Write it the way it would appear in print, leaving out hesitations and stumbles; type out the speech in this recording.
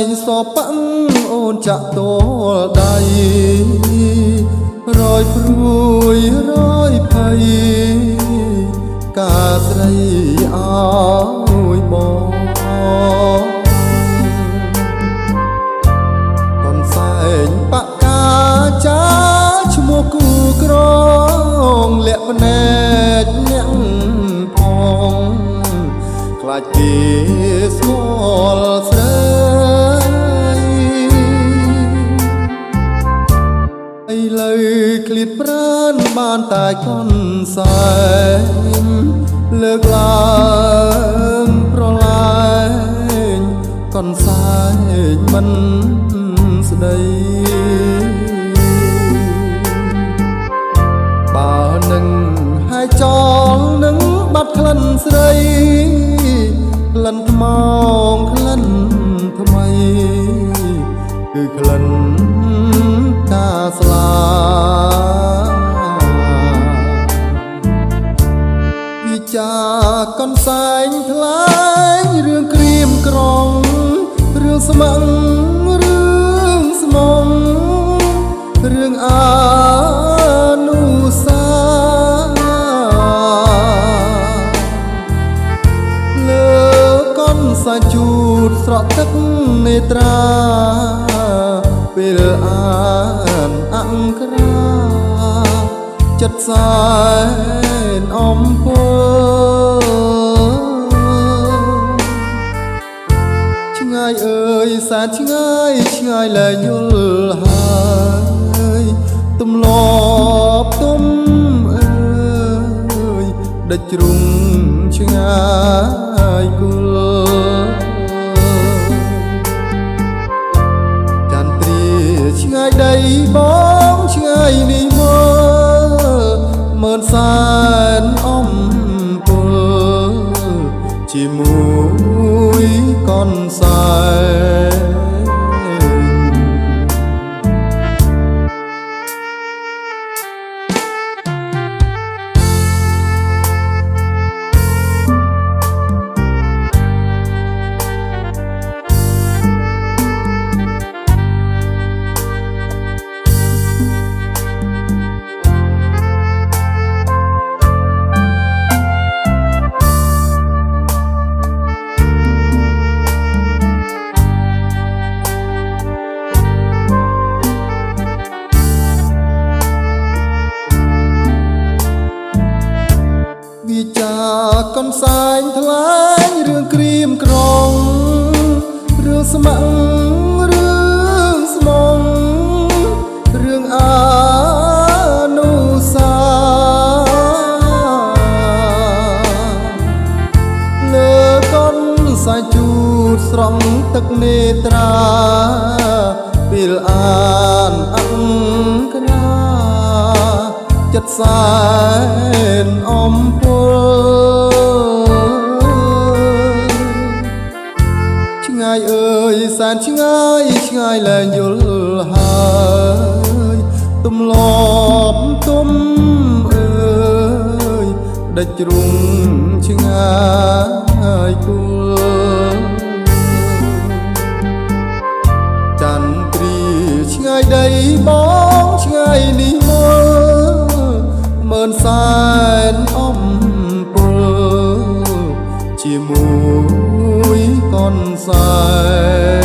ងសប៉ាំងអូនចាក់តលដៃរយព្រួយរយភ័យការស្រីអើយបងកូនសែងបកាចាឈ្មោះគូក្រងលាក់ភ្នែកអ្នកផងខ្លាចគេស្គាល់ស្រីឥឡូវឃ្លាតប្រានបានតែកូនសែងលើកឡើងប្រឡាយកូនសែងមិនស្ដីបើនឹងហើយចងនឹងបាត់ក្លិនស្រីក្លិនថ្មងក្លិនថ្មីគឺក្លិនការស្លាវិចាកូនសែងថ្លែងរឿងក្រៀមក្រំរឿងស្មឹងរឿងស្មុំរឿងអានុសាលើកូនសែងជូតស្រក់ទឹកនេត្រាពេលអានអង្ក្រាចិត្តសែនអំពើឆ្ងាយអើយសែនឆ្ងាយឆ្ងាយលែងយល់ហើយទំលាប់ទុំអើយដេចជ្រុងឆ្ងាយគល់ឆ្ងាយដីបងឆ្ងាយនេះមើលសែនអំពើជាមួយកូនសែនវិចាកូនសែងថ្លែងរឿងក្រៀមក្រំរឿងស្មឹងរឿងស្មុំរឿងអានុសាលើកូនសែងជូតស្រង់ទឹកនេត្រាពេលអានអង្ក្រាចិត្តសែនអំពើឆ្ងាយអើយសែនឆ្ងាយឆ្ងាយលែងយល់ហើយទំលាប់ទុំអើយដេចជ្រុងឆ្ងាយគល់ចន្ទ្រីឆ្ងាយដីបងឆ្ងាយនេះមើលសែនអំពើជាមួយកូនសែន